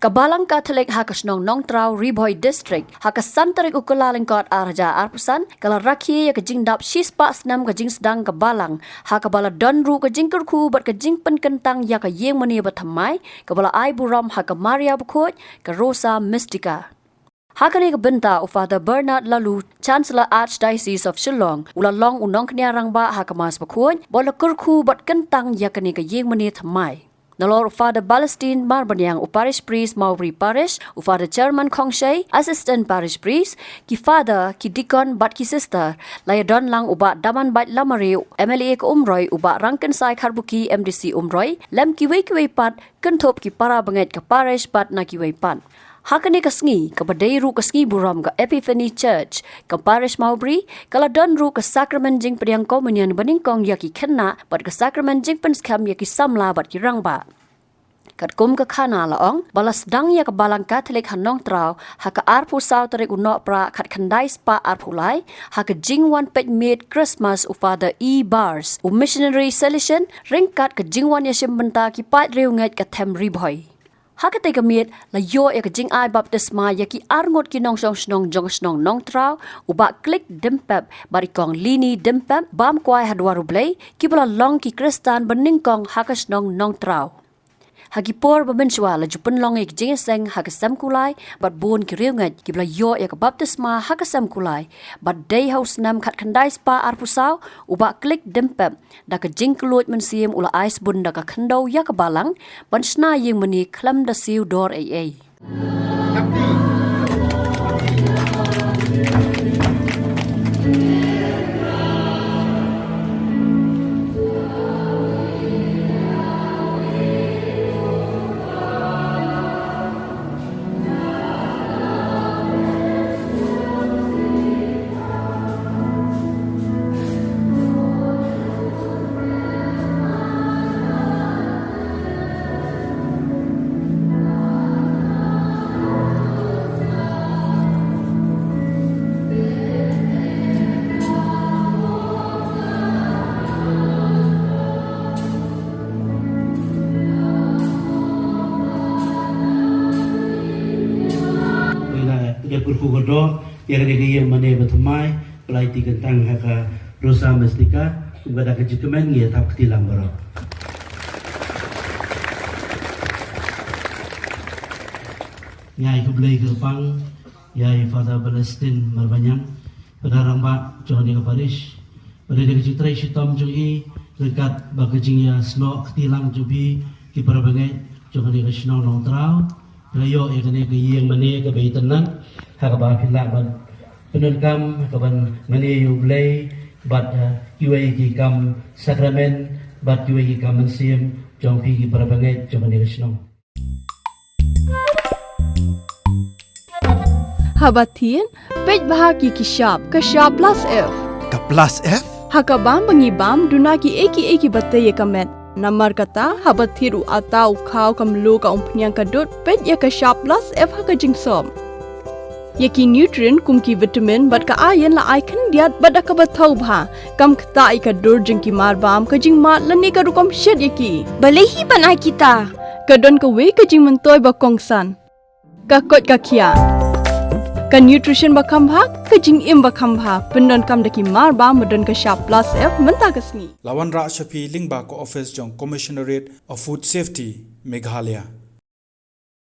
Balang Katholik Nongtraw Riboy District santarik ukulaling arja arpusan kala rakhi jingdap shispa Snem Sdang Balang bala donru Kyrwoh bat penkentang yeng mani bathamai bala ai buram Maria bukoj rosa mystica. Hakani benta Father Bernard Lalu, Chancellor Archdiocese of Shillong, ulalong unong kniarangba mas bukoj bala Kyrwoh bat kentang yakani yeng mani thamai. Nalor Father Palestine Marbanyang Parish Priest Maubri Parish, Father Chairman Kongshay, Assistant Parish Priest, ki Father, ki Deacon, bat ki Sister, layadon lang ubat daman bat lamari, MLA ke Umroy, ubat rangken sai karbuki MDC Umroy, lem ki wei pat, kentop ki para banget ke Parish bat na ki wei pat. Hakani kasngi ke badairu kasngi buram ke Epiphany Church ke Parish Maubri kala donru ke sakramen jing pediang komunion beningkong yaki kena bat ke sakramen jing penskam yaki samla bat ki rangba. Kat kum ke kana laong balas Sdang ya ke Balang Katholik Nongtraw haka arpu sau tarik unok pra kat kandai spa arpulai haka jingwan Peit Miet Khristmas Father E bars missionary solution ringkat ke jingwan yashim benta ki Peit riunget ke them riboy. Hakate Miet la yo jing ai baptisma yaki arngot ki nong Nongtraw ubak klik dempep barikong lini dempep bam kwai hadwaru blay ki bala long ki Kristan beningkong Nongtraw. Hagipor Mynshwa la jupen long jing seng hakasam kulai bat bon ki riunget ki bala yo baptisma hakasam kulai bat day house Snem kat kandai spa arpusau ubak klik dempep da ka jing keluit mensiam ula ais bun da ka kendo ya ke Balang ban sna yeng meni klam da siu dor AA. Berkugodo yang yang mana bertemai pelai kentang haka rosa mystica kepada kejikemen ia tak ketilang berok. Nyai kubelai kerpang, nyai Father Palestine Marbanyang pada rambak johani ke Parish pada kecitrai sitom jui dekat bagajingnya snow ketilang jubi ki parabangai johani ke Shillong Nongtraw rayo yang yang mana ke bayi tenang hakaba pilak ban penunkam hakaban mani yublay bat kiwai ki kam sakramen bat kiwai ki kam mensim jongpi ki parabangai jomani Shillong. Habatin pej bahaki ki shop ka shop plus F ka plus F hakabam bangibam dunaki eki batay kamet namar kata habathiru atau kau kamlu ka umpnyang kadut pej ya ka shop plus F haka jingsom yaki nutrient kumki vitamin bat ka iron la icon diat bat ka bathau bha kam khta ka dur jingki mar bam ka jing mat lani ka rukom shed yaki balehi banai kita ka don ka we ka jing mentoy ba kongsan ka kot ka khia ka nutrition ba kham bha ka jing im ba kham bha pendon kam daki mar bam modon ka sharp plus F menta kasni lawan ra shapi lingba ko office jong commissionerate of food safety Meghalaya.